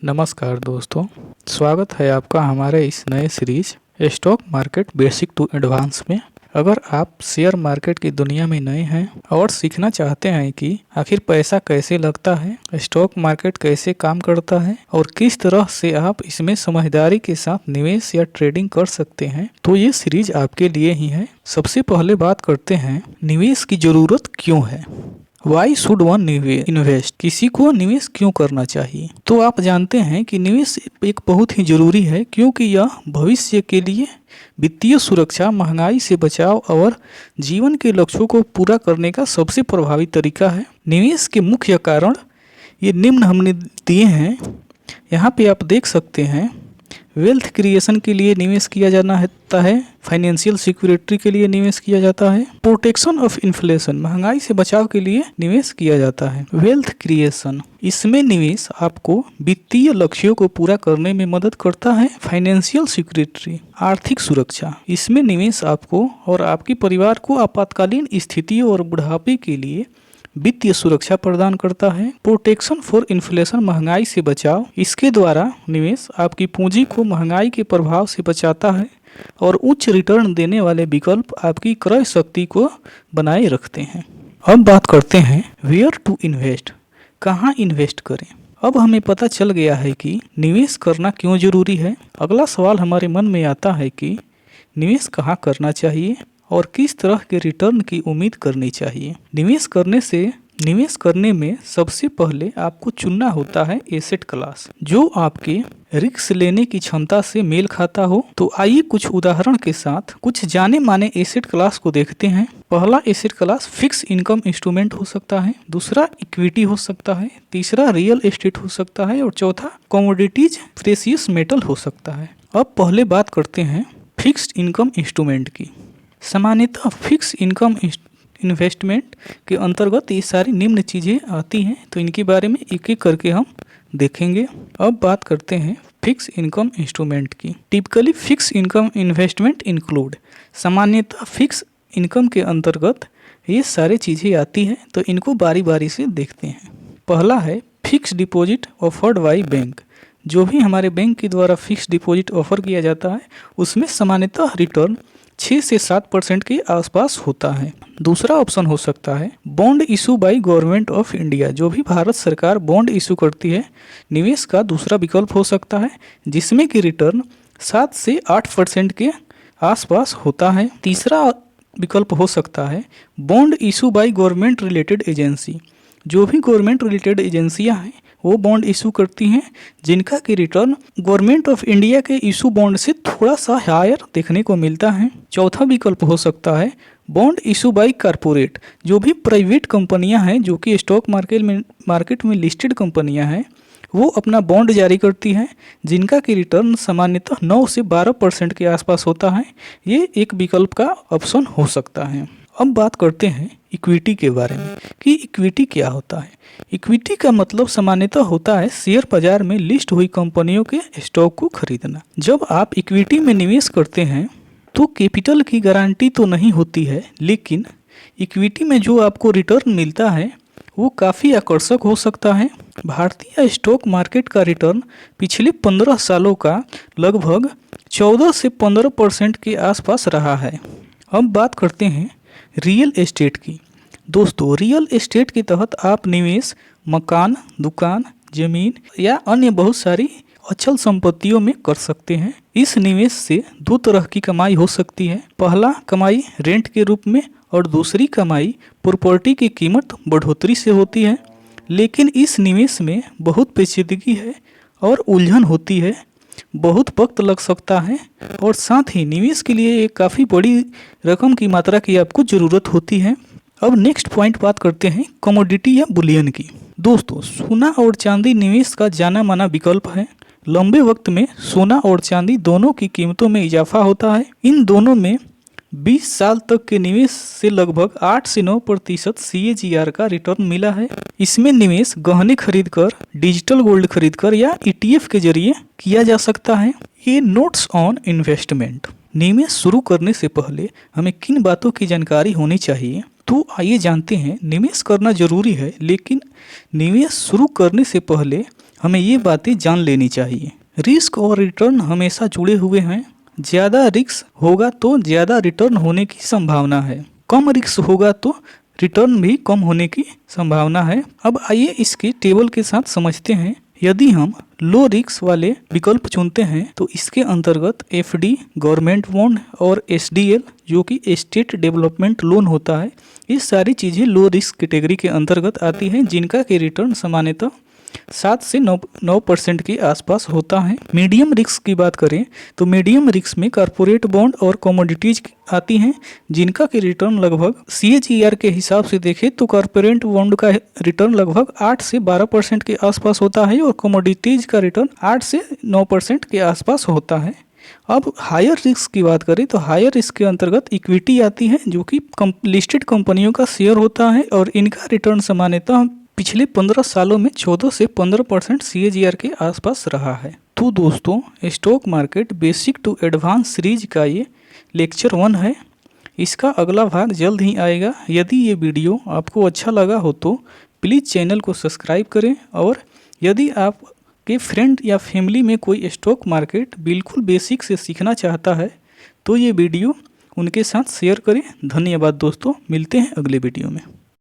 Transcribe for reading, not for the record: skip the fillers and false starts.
नमस्कार दोस्तों, स्वागत है आपका हमारे इस नए series stock market basic to advance में। अगर आप शेयर मार्केट की दुनिया में नए हैं और सीखना चाहते हैं कि आखिर पैसा कैसे लगता है, स्टॉक मार्केट कैसे काम करता है और किस तरह से आप इसमें समझदारी के साथ निवेश या ट्रेडिंग कर सकते हैं, तो ये सीरीज आपके लिए ही है। सबसे पहले बात करते हैं निवेश की जरूरत क्यों है। वाई शुड वन इन्वेस्ट, किसी को निवेश क्यों करना चाहिए। तो आप जानते हैं कि निवेश एक बहुत ही जरूरी है, क्योंकि यह भविष्य के लिए वित्तीय सुरक्षा, महंगाई से बचाव और जीवन के लक्ष्यों को पूरा करने का सबसे प्रभावी तरीका है। निवेश के मुख्य कारण ये निम्न हमने दिए हैं, यहाँ पे आप देख सकते हैं। वेल्थ क्रिएशन के लिए निवेश किया जाना है, फाइनेंशियल सिक्योरिटी के लिए निवेश किया जाता है, प्रोटेक्शन ऑफ इन्फ्लेशन, महंगाई से बचाव के लिए निवेश किया जाता है। वेल्थ क्रिएशन, इसमें निवेश आपको वित्तीय लक्ष्यों को पूरा करने में मदद करता है। फाइनेंशियल सिक्योरिटी, आर्थिक सुरक्षा, इसमें निवेश आपको और आपके परिवार को आपातकालीन स्थितियों और बुढ़ापे के लिए वित्तीय सुरक्षा प्रदान करता है। प्रोटेक्शन फॉर इन्फ्लेशन, महंगाई से बचाव, इसके द्वारा निवेश आपकी पूंजी को महंगाई के प्रभाव से बचाता है और उच्च रिटर्न देने वाले विकल्प आपकी क्रय शक्ति को बनाए रखते हैं। अब बात करते हैं वेयर टू इन्वेस्ट, कहाँ इन्वेस्ट करें। अब हमें पता चल गया है कि निवेश करना क्यों जरूरी है। अगला सवाल हमारे मन में आता है कि निवेश कहाँ करना चाहिए और किस तरह के रिटर्न की उम्मीद करनी चाहिए। निवेश करने में सबसे पहले आपको चुनना होता है एसेट क्लास जो आपके रिस्क लेने की क्षमता से मेल खाता हो। तो आइए कुछ उदाहरण के साथ कुछ जाने माने एसेट क्लास को देखते हैं। पहला asset class fix income instrument हो सकता है, दूसरा इक्विटी हो सकता है, तीसरा रियल एस्टेट हो सकता है और चौथा कमोडिटीज प्रेशियस मेटल हो सकता है। अब पहले बात करते हैं फिक्स्ड इनकम इंस्ट्रूमेंट की। सामान्यतः फिक्स इनकम इन्वेस्टमेंट के अंतर्गत ये सारी निम्न चीज़ें आती हैं, तो इनके बारे में एक एक करके हम देखेंगे। अब बात करते हैं फिक्स इनकम इंस्ट्रूमेंट की। Typically fix income investment include, सामान्यतः फिक्स इनकम के अंतर्गत ये सारी चीज़ें आती हैं, तो इनको बारी बारी से देखते हैं। पहला है fix deposit offered by bank, जो भी हमारे बैंक के द्वारा फिक्स डिपॉजिट ऑफर किया जाता है उसमें सामान्यतः रिटर्न 6 से 7% के आसपास होता है। दूसरा ऑप्शन हो सकता है bond issue by government of India, जो भी भारत सरकार बॉन्ड इशू करती है, निवेश का दूसरा विकल्प हो सकता है, जिसमें कि रिटर्न 7 से 8% के आसपास होता है। तीसरा विकल्प हो सकता है bond issue by government related agency, जो भी गवर्नमेंट रिलेटेड एजेंसियां हैं वो बॉन्ड इशू करती हैं, जिनका कि रिटर्न गवर्नमेंट ऑफ इंडिया के इशू बॉन्ड से थोड़ा सा हायर देखने को मिलता है। चौथा विकल्प हो सकता है बॉन्ड इशू बाय कॉरपोरेट, जो भी प्राइवेट कंपनियां हैं जो कि स्टॉक मार्केट में लिस्टेड कंपनियां हैं, वो अपना बॉन्ड जारी करती हैं, जिनका कि रिटर्न सामान्यतः 9 से 12% के आसपास होता है। ये एक विकल्प का ऑप्शन हो सकता है। अब बात करते हैं इक्विटी के बारे में कि इक्विटी क्या होता है। इक्विटी का मतलब सामान्यतः होता है शेयर बाजार में लिस्ट हुई कंपनियों के स्टॉक को खरीदना। जब आप इक्विटी में निवेश करते हैं तो कैपिटल की गारंटी तो नहीं होती है, लेकिन इक्विटी में जो आपको रिटर्न मिलता है वो काफ़ी आकर्षक हो सकता है। भारतीय स्टॉक मार्केट का रिटर्न पिछले 15 सालों का लगभग 14 से 15% के आसपास रहा है। अब बात करते हैं रियल एस्टेट की। दोस्तों, रियल एस्टेट के तहत आप निवेश मकान, दुकान, जमीन या अन्य बहुत सारी अचल संपत्तियों में कर सकते हैं। इस निवेश से दो तरह की कमाई हो सकती है। पहला कमाई रेंट के रूप में और दूसरी कमाई प्रॉपर्टी की कीमत बढ़ोतरी से होती है। लेकिन इस निवेश में बहुत पेचीदगी है और उलझन होती है, बहुत वक्त लग सकता है और साथ ही निवेश के लिए एक काफ़ी बड़ी रकम की मात्रा की आपको ज़रूरत होती है। अब नेक्स्ट पॉइंट बात करते हैं कमोडिटी या बुलियन की। दोस्तों, सोना और चांदी निवेश का जाना माना विकल्प है। लंबे वक्त में सोना और चांदी दोनों की कीमतों में इजाफा होता है। इन दोनों में 20 साल तक के निवेश से लगभग 8 से 9% CAGR का रिटर्न मिला है। इसमें निवेश गहने खरीदकर, डिजिटल गोल्ड खरीदकर या ETF के जरिए किया जा सकता है। ये नोट्स ऑन इन्वेस्टमेंट। निवेश शुरू करने से पहले हमें किन बातों की जानकारी होनी चाहिए, तो आइए जानते हैं। निवेश करना जरूरी है, लेकिन निवेश शुरू करने से पहले हमें ये बातें जान लेनी चाहिए। रिस्क और रिटर्न हमेशा जुड़े हुए हैं। ज़्यादा रिस्क होगा तो ज़्यादा रिटर्न होने की संभावना है, कम रिस्क होगा तो रिटर्न भी कम होने की संभावना है। अब आइए इसके टेबल के साथ समझते हैं। यदि हम लो रिस्क वाले विकल्प चुनते हैं तो इसके अंतर्गत एफडी, गवर्नमेंट बॉन्ड और एसडीएल जो कि स्टेट डेवलपमेंट लोन होता है, ये सारी चीज़ें लो रिस्क कैटेगरी के अंतर्गत आती हैं, जिनका कि रिटर्न सामान्यतः 7 से 9% के आसपास होता है। मीडियम रिस्क की बात करें तो मीडियम रिस्क में कॉरपोरेट बॉन्ड और कमोडिटीज आती हैं, जिनका कि रिटर्न लगभग CAGR के हिसाब से देखें तो कॉरपोरेट बॉन्ड का रिटर्न लगभग 8 से 12% के आसपास होता है और कमोडिटीज का रिटर्न 8 से 9% के आसपास होता है। अब हायर रिस्क की बात करें तो हायर रिस्क के अंतर्गत इक्विटी आती है, जो कि लिस्टेड कंपनियों का शेयर होता है और इनका रिटर्न सामान्यतः पिछले 15 सालों में 14 से 15% CAGR के आसपास रहा है। तो दोस्तों, stock market basic to advance series का ये लेक्चर 1 है। इसका अगला भाग जल्द ही आएगा। यदि ये वीडियो आपको अच्छा लगा हो तो प्लीज़ चैनल को सब्सक्राइब करें, और यदि आपके फ्रेंड या फैमिली में कोई स्टॉक मार्केट बिल्कुल बेसिक से सीखना चाहता है तो ये वीडियो उनके साथ शेयर करें। धन्यवाद दोस्तों, मिलते हैं अगले वीडियो में।